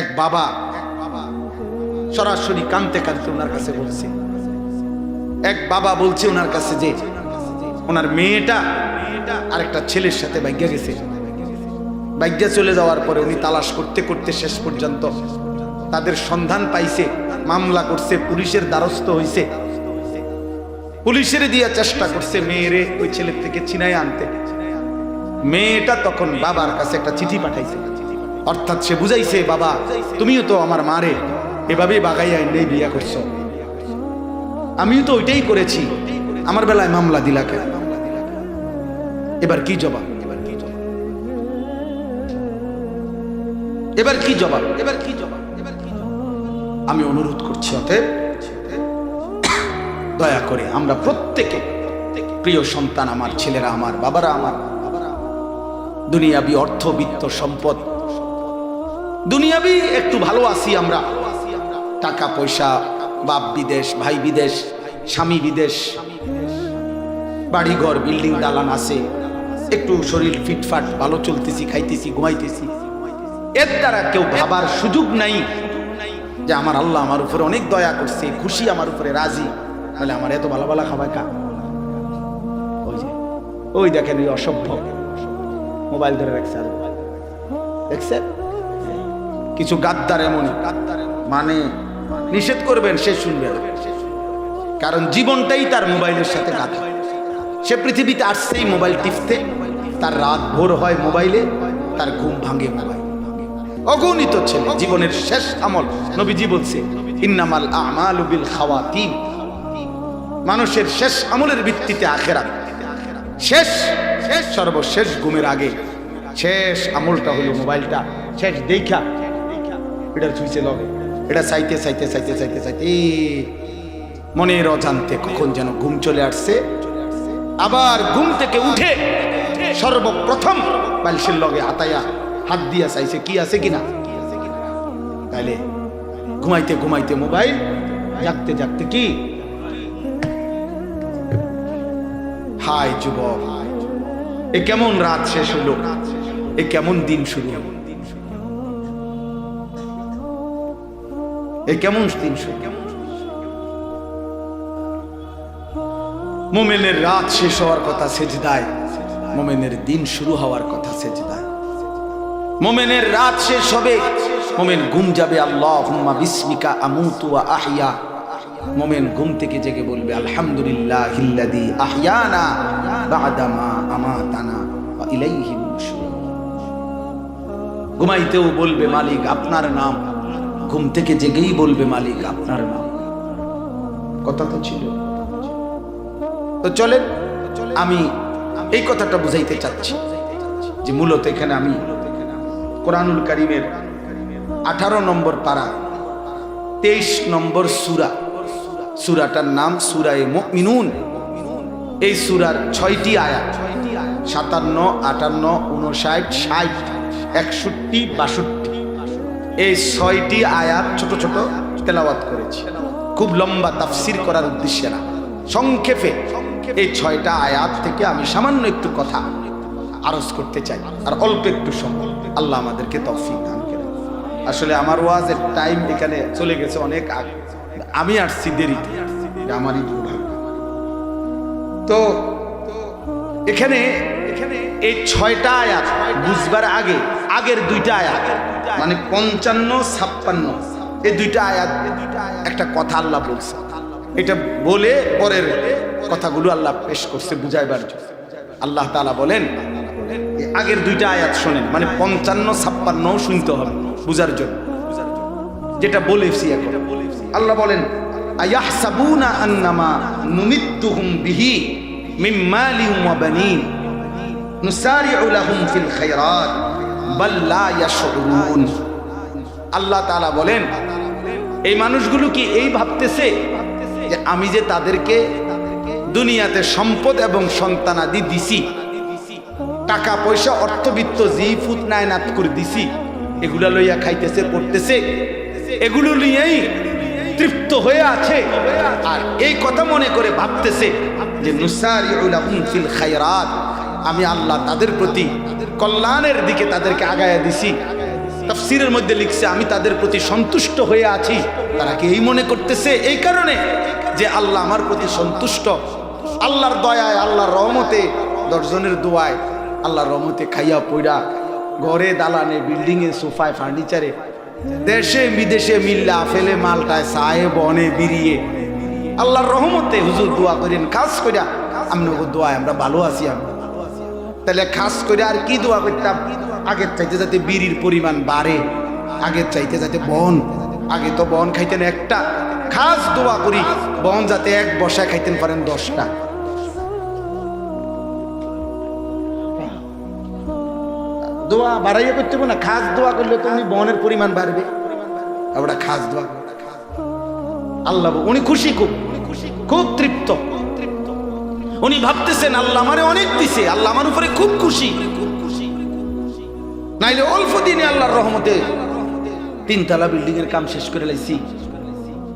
এক বাবা সরাসরি কাঁদতে কাঁদতে ওনার কাছে বলছে, এক বাবা বলছে ওনার কাছে যে ওনার মেয়েটা আরেকটা ছেলের সাথে ভাগ্যা গেছে। ভাগ্যা চলে যাওয়ার পরে উনি তালাশ করতে করতে শেষ পর্যন্ত তাদের সন্ধান পাইছে, মামলা করছে, পুলিশের দ্বারস্থ হইছে, পুলিশের দিয়া চেষ্টা করছে মেয়েরে ওই ছেলের থেকে ছিনাই আনতে। মেয়েটা তখন বাবার কাছে একটা চিঠি পাঠাইছে, অর্থাৎ সে বুঝাইছে, বাবা তুমিও তো আমার মারে এভাবেই বাগাইয়া এনে বিয়া করছো, আমিও তো ওইটাই করেছি, আমার বেলায় মামলা দিলা কেন? এবার কি জবাব? এবার কি জবাব? আমি অনুরোধ করছি, অতএব দয়া করে আমরা প্রত্যেকে, প্রিয় সন্তান আমার, ছেলেরা আমার, বাবারা আমার, দুনিয়াবি অর্থ বিত্ত সম্পদ, দুনিয়াবি একটু ভালো আছি আমরা, টাকা পয়সা, বাপ বিদেশ, ভাই বিদেশ, স্বামী বিদেশ, বাড়িঘর বিল্ডিং দালান আছে, একটু শরীর ফিটফাট ভালো চলতেছি, খাইতেছি, ঘুমাইতেছি, এর দ্বারা কেউ ভাবার সুযোগ নাই যে আমার আল্লাহ আমার উপরে অনেক দয়া করছে, খুশি, আমার উপরে রাজি, তাহলে আমার এত ভালো ভালো খাবার কা? ওই যে ওই দেখেন ওই অসভ্য মোবাইল ধরে রাখছে, দেখছেন কিছু গাদ্দার এমন, মানে নিষেধ করবেন সে শুনবে না, কারণ জীবনটাই তার মোবাইলের সাথে গাঁথা। সে পৃথিবীতে আসছেই মোবাইল টিপতে, তার রাত ভোর হয় মোবাইলে, তার ঘুম ভাঙে মোবাইল। অগণিত ছেলে জীবনের শেষ আমল, নবীজি বলছে ইন্নামাল আমালু বিল খাওয়াতিম, মানুষের শেষ আমলের ভিত্তিতে আখিরাত। শেষ সর্বশেষ ঘুমের আগে শেষ আমলটা হলো মোবাইলটা শেষ দেখা এটা ছুঁইছে লগে, এটা চাইতে চাইতে চাইতে চাইতে চাইতে মনের অজান্তে কখন যেন ঘুম চলে আসছে, আবার ঘুম থেকে উঠে সর্বপ্রথম বালিশের লগে হাতাইয়া হাত দিয়া চাইছে কি আছে কিনা, তাইলে ঘুমাইতে ঘুমাইতে মোবাইল, জাগতে জাগতে কি। হায় যুবক, এ কেমন রাত শেষ হলো, এ কেমন দিন শুরু হলো, এ কেমন দিন শুরু। মোমেনের রাত শেষ হওয়ার কথা সেজদায়, মোমেনের দিন শুরু হওয়ার কথা সেজদায়। মোমেনের রাত শেষ হবে, মোমেন ঘুম যাবে আল্লাহুম্মা বিসমিকা আমুতু ওয়া আহইয়া, মোমেন ঘুম থেকে জেগে বলবে আলহামদুলিল্লাহিল্লাযী আহইয়ানা বা'দা মা আমাতানা ওয়া ইলাইহিন নুশুর। ঘুমাইতেও বলবে মালিক আপনার নাম, ঘুম থেকে জেগেই বলবে মালিক আপনার নাম। কথা তো ছিল। তো চলেন আমি এই কথাটা বুঝাইতে চাচ্ছি যে মূলত এখানে আমি কোরআনুল কারীমের 18 নম্বর পারা 23 নম্বর সূরা, সূরাটার নাম সূরায়ে মুমিনুন। এই সূরার 6টি আয়াত 57, 58, 59, 60, 61, 62 এই 6টি আয়াত ছোট ছোট তেলাওয়াত করেছি, খুব লম্বা তাফসীর করার উদ্দেশ্যে না, সংক্ষেপে এই 6টা আয়াত থেকে আমি সামান্য একটু কথা আরজ করতে চাই, আর অল্প একটু সময় আল্লাহ আমাদেরকে তৌফিক দান করেন। আসলে আমার ওয়াজের টাইম এখানে চলে গেছে অনেক আগে, আমি আসছি দেরিতে, আমারই দুর্ভাগ্য। তো এখানে এই 6টা আয়াত বুঝবার আগে আগের 2টা আয়াত মানে 55, 56 এই 2টা আয়াত একটা কথা আল্লাহ বলছে, এটা বলে পরের কথাগুলো আল্লাহ পেশ করছে বুঝাইবার জন্য। আল্লাহ তাআলা বলেন আগের 2টা আয়াত শোনেন, মানে 55, 56 শুনতে হবে বুঝার জন্য, যেটা বলেছি এখন। আল্লাহ বলেন আয়াহসাবুনা আন্নামা নুমিদ্দুহুম বিহি মিন মালিন ওয়া বানিন নুসারিউ লাহুম ফিল খায়রাত বাল লা ইয়াশউরুন। আল্লাহ তাআলা বলেন এই মানুষগুলো কি এই ভাবতেছে যে আমি যে তাদেরকে দুনিয়াতে সম্পদ এবং সন্তানাদি দিছি, টাকা পয়সা অর্থবিত্ত জি ফুট নায়নাত করে দিছি, এগুলা লইয়া খাইতেছে পড়তেছে, এগুলো নিয়েই তৃপ্ত হয়ে আছে, আর এই কথা মনে করে ভাবতেছে যে নুসারিউ লাহুম ফিল খায়রাত, আমি আল্লাহ তাদের প্রতি কল্যাণের দিকে তাদেরকে আগায়া দিছি, তাফসীরের মধ্যে লিখছে আমি তাদের প্রতি সন্তুষ্ট হয়ে আছি। তারা কি এই মনে করতেছে এই কারণে যে আল্লাহ আমার প্রতি সন্তুষ্ট, আল্লাহর দয়ায়, আল্লাহর রহমতে, 10 জনের দোয়ায়, আল্লাহর রহমতে খাইয়া পইড়া ঘরে, দালানে, বিল্ডিংয়ে, সোফায়, ফার্নিচারে, দেশে বিদেশে মিল্লা ফেলে মালটায় সায়ে বনে বিরিয়ে আল্লাহর রহমতে হুজুর দোয়া করেন খাস কইরা আমনগো দোয়ায় আমরা ভালো আছি। আমি তাহলে খাস করে আর কি দোয়া করতাম? আগের চাইতে যাতে বিড়ির পরিমাণ বাড়ে, আগের চাইতে যাতে বন, আগে তো বন খাইতেন একটা, খাস দোয়া করি বন যাতে এক বসায় খাইতেন পারেন 10টা। দোয়া বাড়াইয়া করতে না, খাস দোয়া করলে তুমি বনের পরিমাণ বাড়বে। আমরা খাস দোয়া আল্লাহ উনি খুশি, খুব খুব তৃপ্ত। উনি ভাবতেছেন আল্লাহ আমারে অনেক দিছে, আল্লাহ আমার উপরে খুব খুশি। নাইলে অল্প দিনে আল্লাহর রহমতে 3 তলা বিল্ডিং এর কাম শেষ করে লাইছি।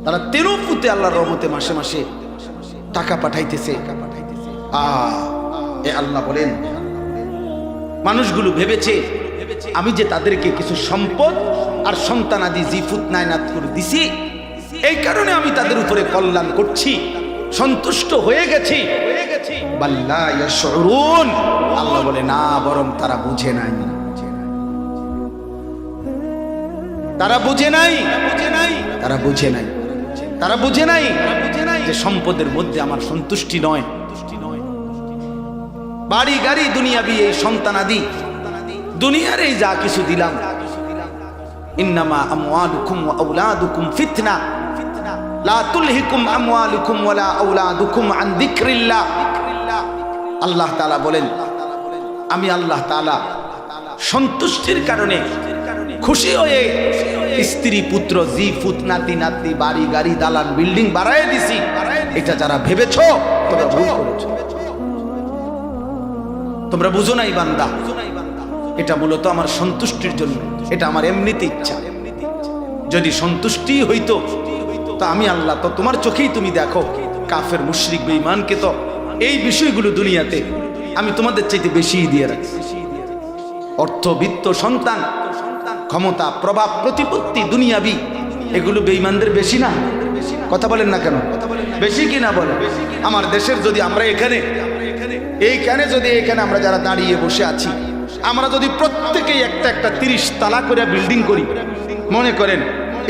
তারা 13 ফুটে আল্লাহর রহমতে মাসে মাসে টাকা পাঠাইতেছে। এ আল্লাহ বলেন মানুষগুলো ভেবেছে আমি যে তাদেরকে কিছু সম্পদ আর সন্তানাদি জিফুত নায়নাত করে দিছি, এই কারণে আমি তাদের উপরে কল্যাণ করছি, সন্তুষ্ট হয়ে গেছি। বাল্লা ইয়াশউরুন, আল্লাহ বলে না, বরং তারা বুঝে নাই, তারা বুঝে নাই, তারা বুঝে নাই, তারা বুঝে নাই যে সম্পদের মধ্যে আমার সন্তুষ্টি নয়। বাড়ি গাড়ি দুনিয়াবি এই সন্তানাদি, দুনিয়ার এই যা কিছু দিলাম, ইন্নামা আমওয়ালুকুম ওয়া আওলাদুকুম ফিতনা লা তুলহিকুম আমওয়ালুকুম ওয়ালা আওলাদুকুম আন যিকরিল্লাহ। আল্লাহ তাআলা বলেন আমি আল্লাহ তাআলা সন্তুষ্টির কারণে খুশি হয়ে স্ত্রী পুত্র জিফুত নাতি নাতনি বাড়ি গাড়ি দালান বিল্ডিং বাড়ায় দিছি। এটা যারা ভেবেছো তোমরা ভুল করেছো, তোমরা বুঝো নাই বান্দা, এটা মূলত আমার সন্তুষ্টির জন্য, এটা আমার এমনিতে ইচ্ছা। যদি সন্তুষ্টি হইতো তা আমি আল্লাহ তো তোমার চোখেই তুমি দেখো কাফের মুশরিক বেঈমানকে তো এই বিষয়গুলো দুনিয়াতে আমি তোমাদের চাইতে বেশি দিয়ে রাখছি। অর্থ, বিত্ত, সন্তান, ক্ষমতা, প্রভাব, প্রতিপত্তি, দুনিয়াবি, এগুলো বেঈমানদের বেশি না? কথা বলেন না কেন? বেশি কি না বলেন? আমার দেশের যদি আমরা এইখানে যদি আমরা যারা দাঁড়িয়ে বসে আছি, আমরা যদি প্রত্যেকেই একটা একটা 30 তলা করে বিল্ডিং করি, মনে করেন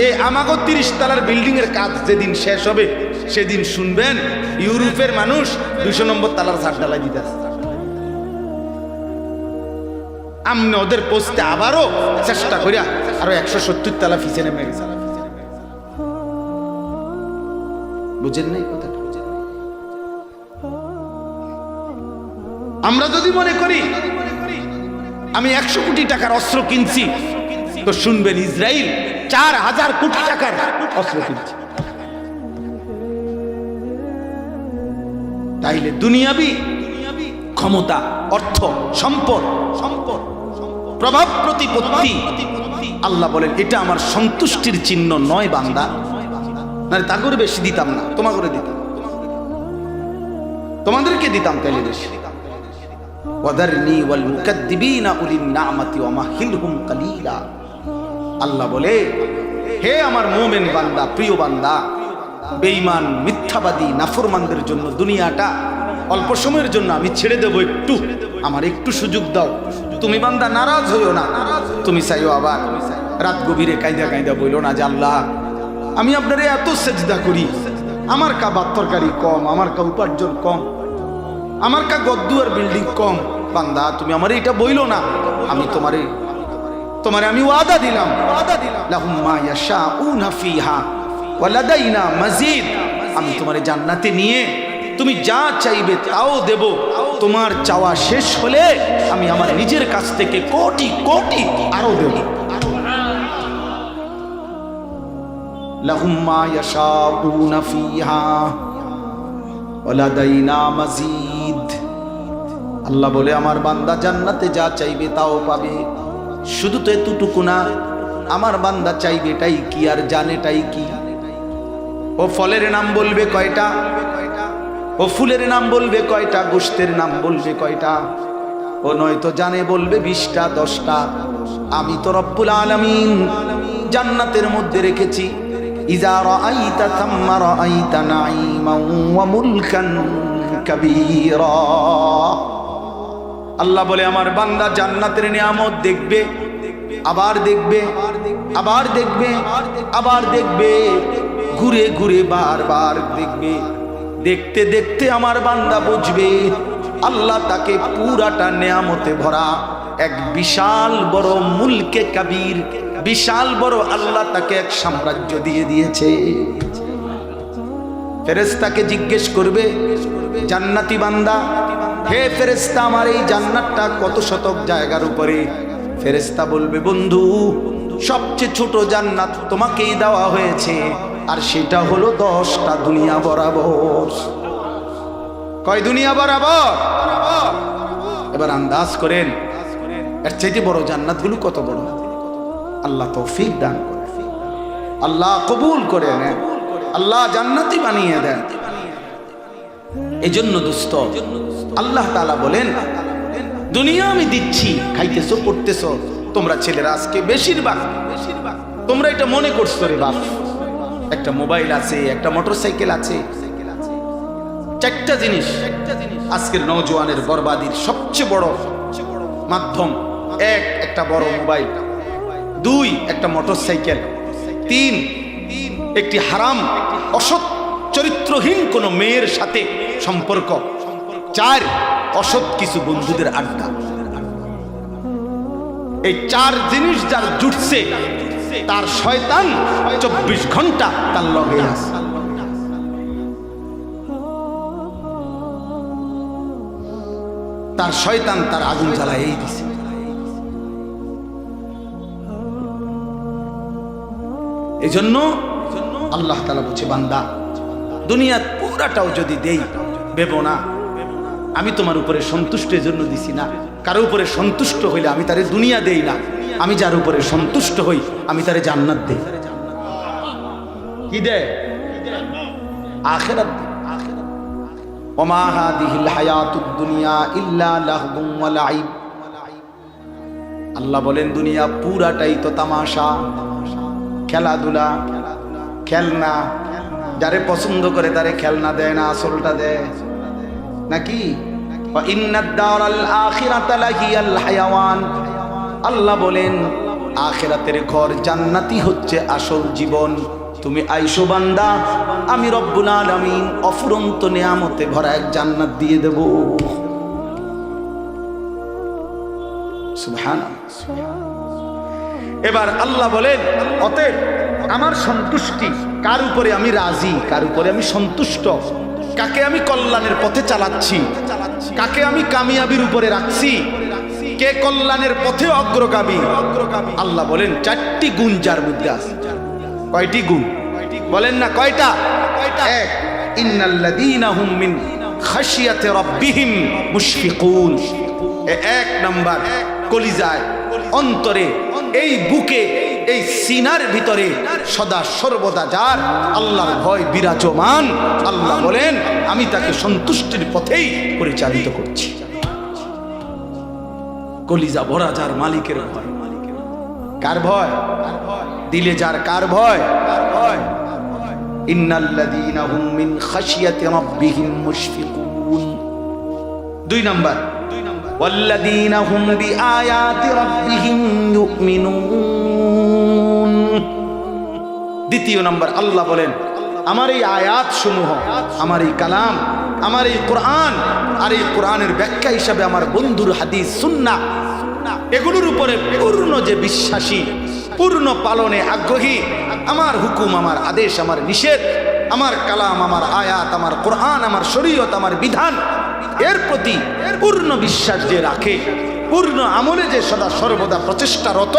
এই আমাগো 30 তলার বিল্ডিং এর কাজ যেদিন শেষ হবে সেদিন শুনবেন ইউরোপের মানুষ 200 নম্বর তলার ছাদ ঢালাই দিতে আসছে। আমনে ওদের পোস্টে আবারও চেষ্টা করিয়া আরো 170 তলা ফিসে নেমে গেছে। বুঝেন নাই কথাটা? আমরা যদি মনে করি আমি 100 কোটি টাকার অস্ত্র কিনছি, তো শুনবেন ইসরায়েল 4000 কোটি টাকার অস্ত্র কিনছে। তাইলে দুনিয়াবি ক্ষমতা, অর্থ, সম্পদ, প্রভাব, প্রতিপত্তি, আল্লাহ বলেন এটা আমার সন্তুষ্টির চিহ্ন নয় বান্দা। না তা করে বেশি দিতাম না, তোমাকে দিতাম, তোমাদেরকে দিতাম তাইলে বেশি। ওয়াদারনি ওয়াল মুকাদ্দিবিনা উলিন নি'মাতি ওয়া মাহিলহুম কালিলা। আল্লাহ বলে হে আমার মুমিন বান্দা, প্রিয় বান্দা, বেঈমান, মিথ্যাবাদী, নাফরমানদের জন্য দুনিয়াটা অল্প সময়ের জন্য আমি ছেড়ে দেব, একটু আমার একটু সুযোগ দাও। তুমি বান্দা নারাজ হইও না, তুমি চাইও আবার রাত গভীরে কাঁদা কাঁদা বইলো না যে আল্লাহ আমি আপনারে এত সেজদা করি, আমার কা ভাত তরকারি কম, আমার কা উপার্জন কম, আমার কা গদ্দুয়ার বিল্ডিং কম। বান্দা তুমি আমার এটা বইলো না, আমি তোমারে আমি ওয়াদা দিলাম, লাহুম মা ইয়াশাউনা ফিহা ওয়া লাদাইনা মাজিদ। আমি তোমারে জান্নাতে নিয়ে তুমি যা চাইবে তাও দেব। তোমার চাওয়া শেষ হলে আমি আমার নিজের কাছ থেকে কোটি কোটি আরো দেব। লাহুম মা ইয়াশাউনা ফিহা ওয়া লাদাইনা মাজিদ। আল্লাহ বলে আমার বান্দা জান্নাতে যা চাইবে তাও পাবে। শুধু তো এতটুকু না, আমার বান্দা চাইবে এটাই কি আর জানেটাই কি। ও ফলের নাম বলবে কয়টা, ও ফুলের নাম বলবে কয়টা, গোশতের নাম বলবে কয়টা, ও নয়তো জানে বলবে 20টা 10টা। আমি তো রব্বুল আলামিন জান্নাতের মধ্যে রেখেছি ইজা রাআইতা থাম্মা রাআইতা নাঈমান ওয়া মুলকান কাবীরা। আল্লাহ বলে আমার বান্দা জান্নাতের নিয়ামত দেখবে, আবার দেখবে, আবার দেখবে, আবার দেখবে, ঘুরে ঘুরে বারবার দেখবে। দেখতে দেখতে আমার বান্দা বুঝবে আল্লাহ তাকে পুরাটা নেয়ামতে ভরা এক বিশাল বড় মুলকে কাবীর, বিশাল বড় আল্লাহ তাকে এক সাম্রাজ্য দিয়ে দিয়েছে। ফেরেশতাকে জিজ্ঞেস করবে জান্নাতি বান্দা, হে ফেরেশতা আমার এই জান্নাতটা কত শতক জায়গার উপরে? ফেরেশতা বলবে বন্ধু সবচেয়ে ছোট জান্নাত তোমাকেই দেওয়া হয়েছে, আর সেটা হলো 10টা দুনিয়া বরাবর। কয় দুনিয়া বরাবর? এবার আন্দাজ করেন এর চাইতে বড় জান্নাতগুলো কত বড়। আল্লাহ তৌফিক দান করে, আল্লাহ কবুল করে নেন, আল্লাহ জান্নাতি বানিয়ে দেন। এই জন্য দোস্ত আল্লাহ তাআলা বলেন দুনিয়া আমি দিচ্ছি, খাইতেছো পড়তেছো। তোমরা ছেলেরা আজকে বেশিরভাগ তোমরা এটা মনে করছো রে বাপ, একটা মোবাইল আছে, একটা মোটরসাইকেল আছে, 4টা জিনিস আজকের নওজোয়ানের বরবাদির সবচেয়ে বড় মাধ্যম। একটা বড় মোবাইল, 2 একটা মোটরসাইকেল, 3 একটি হারাম অসৎ চরিত্রহীন কোন মেয়ের সাথে সম্পর্ক, 4 অসৎ কিছু বন্ধুদের আড্ডা। এই 4 জিনিস যার জুটছে তার শয়তান 24 ঘন্টা তার লগে আছে। তার শয়তান তার আগুন জ্বালায় দিছে। এই জন্য আল্লাহ তাআলা বলছে বান্দা দুনিয়া পুরাটাও যদি দেই ভেবো না আমি তোমার উপরে সন্তুষ্টের জন্য দিছি না। কারো উপরে সন্তুষ্ট হইলে আমি তারে দুনিয়া দেই না, আমি যার উপরে সন্তুষ্ট হই আমি তারে জান্নাত দেই। কি দেয়? আখিরাত। ওমা হাদিহিল হায়াতুদ দুনিয়া ইল্লা লাহবুম ওয়া লাইব। আল্লাহ বলেন দুনিয়া পুরাটাই তো তামাশা, খেলাধুলা, খেলনা। যারে পছন্দ করে তারে খেলনা দেয় না, আসলটা দেয় নাকি? ইন্নাদ দারাল আখিরাতা লাহিয়াল হায়াওয়ান। আল্লাহ বলেন আখিরাতের ঘর জান্নাতি হচ্ছে আসল জীবন। তুমি আইসো বান্দা, আমি রব্বুল আলামিন অফুরন্ত নিয়ামতে ভরা এক জান্নাত দিয়ে দেব। সুবহানাল্লাহ। এবার আল্লাহ বলেন অতএব আমার সন্তুষ্টি কার উপরে আমি রাজি, কার উপরে আমি সন্তুষ্ট, কাকে আমি কল্যাণের পথে চালাচ্ছি, কাকে আমি কামিয়াবির উপরে রাখছি, কে কল্যাণের পথে অগ্রগামী। আল্লাহ বলেন 4টি গুণ যার মধ্যে আছে। কয়টি গুণ বলেন না? কয়টা? 1 ইন্নাল্লাযীনা হুম মিন খাশিয়াতি রাব্বিহিম মুশফিকুন। 1 নাম্বার কলিজায়, অন্তরে, এই বুকে, এই সিনার ভিতরে সদা সর্বদা যার আল্লাহর ভয় বিরাজমান, আল্লাহ বলেন আমি তাকে সন্তুষ্টির পথেই পরিচালিত করছি। কলিজা ভরা যার মালিকের ভয়। কার ভয়? দিলে যার কার ভয়? ইন্নাল্লাযীনা হুম মিন খাশিয়াতি রাব্বিহিম মুশফিকুন। 2 নাম্বার ওয়াল্লাযীনা হুম বিআয়াতি রাব্বিহিম ইউমিনুন। 2 নাম্বার আল্লাহ বলেন আমার এই আয়াত সমূহ, আমার এই কালাম, আমার এই কোরআন, আর এই কোরআনের ব্যাখ্যা হিসাবে আমার বন্ধুর হাদিস সুন্নাহ, এগুলোর উপরে পূর্ণ যে বিশ্বাসী, পূর্ণ পালনে আগ্রহী, আমার হুকুম, আমার আদেশ, আমার নিষেধ, আমার কালাম, আমার আয়াত, আমার কোরআন, আমার শরীয়ত, আমার বিধান, এর প্রতি পূর্ণ বিশ্বাস যে রাখে, পূর্ণ আমলে যে সদা সর্বদা প্রচেষ্টারত,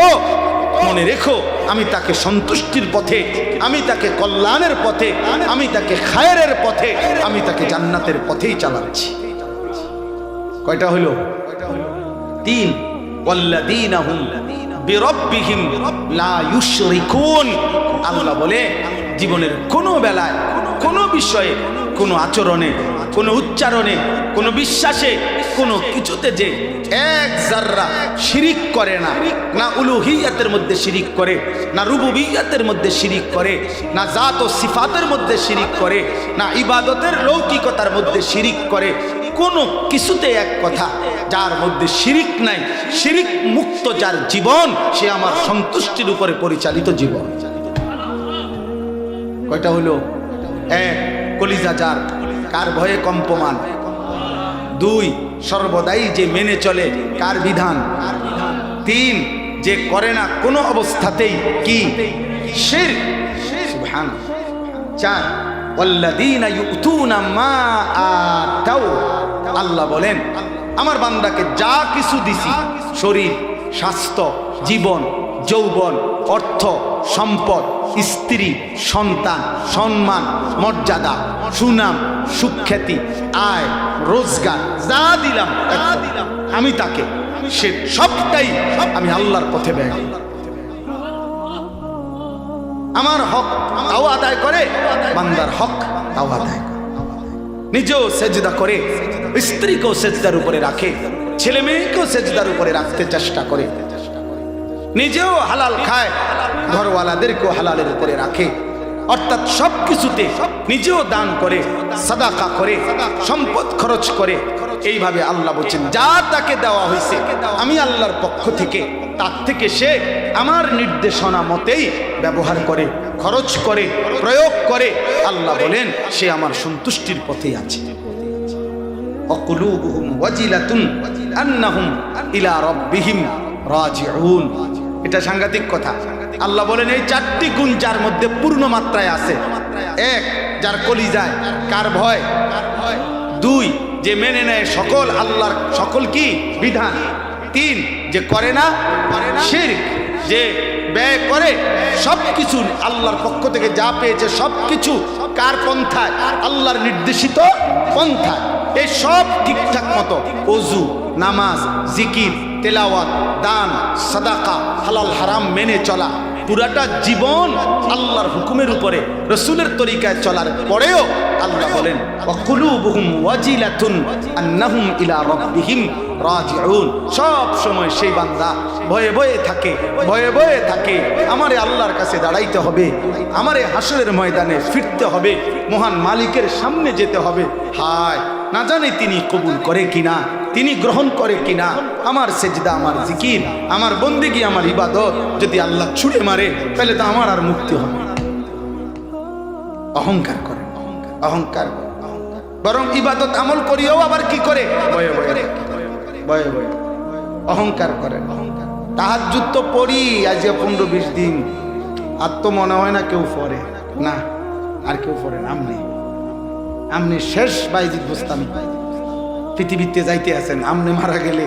মনে রেখো আমি তাকে সন্তুষ্টির পথে, আমি তাকে কল্যাণের পথে, আমি তাকে খায়রের পথে, আমি তাকে জান্নাতের পথেই চালাচ্ছি। কয়টা হলো? 3 ওয়াল্লাযীনা হুম বিরাব্বিহিম লা ইউশরিকুন। আল্লাহ বলে জীবনের কোনো বেলায়, কোনো বিষয়ে, কোনো আচরণে, কোনো উচ্চারণে, কোনো বিশ্বাসে, কোনো কিছুতে যে এক জাররা শিরিক করে না, না উলুহিয়াতের মধ্যে শিরিক করে, না রুবুবিয়াতের মধ্যে শিরিক করে, না জাত ও সিফাতের মধ্যে শিরিক করে, না ইবাদতের লৌকিকতার মধ্যে শিরিক করে, কোনো কিছুতে এক কথা যার মধ্যে শিরিক নাই, শিরিক মুক্ত যার জীবন, সে আমার সন্তুষ্টির উপরে পরিচালিত জীবন। কয়টা হলো? এক, কলিজা যার, কার ভয়ে কম্পমান। দুই, সর্বদাই যে মেনে চলে কার বিধান। তিন, যে করে না কোনো অবস্থাতেই কি শিরক। সুবহানাল্লাহ। চার, ওয়াল্লাযীনা ইউতুনা মা আতাউ, আল্লাহ বলেন আমার বান্দাকে যা কিছু দিছি, শরীর, স্বাস্থ্য, জীবন, যৌবন, অর্থ, সম্পদ, স্ত্রী, সন্তান, সম্মান, মর্যাদা, সুনাম, সুখ্যাতি, আয়, রোজগার, যা দিলাম আমি তাকে, সে সবটাই আমি আল্লাহর পথে ব্যয় করি। আমার হক তাও আদায় করে, বান্দার হক তাও আদায় করে। নিজেও সেজদা করে, স্ত্রীকেও সেজদার উপরে রাখে, ছেলে মেয়েকেও সেজদার উপরে রাখতে চেষ্টা করে, নিজেও হালাল খায়, ঘরওয়ালাদেরকেও হালালের উপরে রাখে। অর্থাৎ সব কিছুতে নিজেও দান করে, সাদাকা করে, সম্পদ খরচ করে। এইভাবে আল্লাহ বলছেন যা তাকে দেওয়া হয়েছে আমি আল্লাহর পক্ষ থেকে, তার থেকে সে আমার নির্দেশনা মতেই ব্যবহার করে, খরচ করে, প্রয়োগ করে। আল্লাহ বলেন সে আমার সন্তুষ্টির পথেই আছে। অকুলুবুহুম ওয়াজিলাতুন আন্নাহুম ইলা রাব্বিহিম রাজিউন। এটা সাংঘাতিক কথা। আল্লাহ বলেন এই চারটি গুণ যার মধ্যে পূর্ণ মাত্রায় আছে। এক, যার কলিজায় কার ভয়। দুই, যে মেনে নেয় সকল আল্লাহর সকল কি বিধান। তিন, যে করে না শিরক, যে ব্যয় করে সবকিছু আল্লাহর পক্ষ থেকে যা পেয়েছে সবকিছু কার পন্থায়, আল্লাহর নির্দেশিত পন্থায়। এই সব ঠিকঠাক মতো ওযু, নামাজ, জিকির, তেলাওয়াত, দান, সাদাকা, হালাল হারাম মেনে চলা, পুরাটা জীবন আল্লাহর হুকুমের উপরে রাসূলের তরিকায় চলার পরেও আল্লাহ বলেন ওয়াকুলুবুহুম ওয়াজিলাতুন আন্নাহুম ইলা রাব্বিহিম রাজিউন। সব সময় সেই বান্দা ভয়ে ভয়ে থাকে, ভয়ে ভয়ে থাকে আমারে আল্লাহর কাছে দাঁড়াইতে হবে, আমারে হাসরের ময়দানে ফিরতে হবে, মহান মালিকের সামনে যেতে হবে। হায় না জানে তিনি কবুল করে কিনা, তিনি গ্রহণ করে কিনা। আমার সেজদা, আমার জিকির, আমার বন্দেগী, আমার ইবাদত যদি আল্লাহ ছুড়ে মারে তাহলে তো আমার আর মুক্তি হবে। অহংকার করে, অহংকার করে, বরং ইবাদত আমল করিও আবার কি করে ভয়ে ভয়ে ভয়ে ভয়ে অহংকার করে। তাহাজ্জুদ তো পড়ি আজ 15-20 দিন, আর তো মনে হয় না কেউ পড়ে না, আর কেউ পড়ে না। আমনি শেষ বাইজিদ বুঝতাম পৃথিবীতে যাইতে আছেন, আমনে মারা গেলে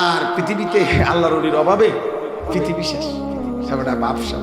আর পৃথিবীতে আল্লাহর ওলির অভাবে পৃথিবী শেষ, সবটা বাপসা।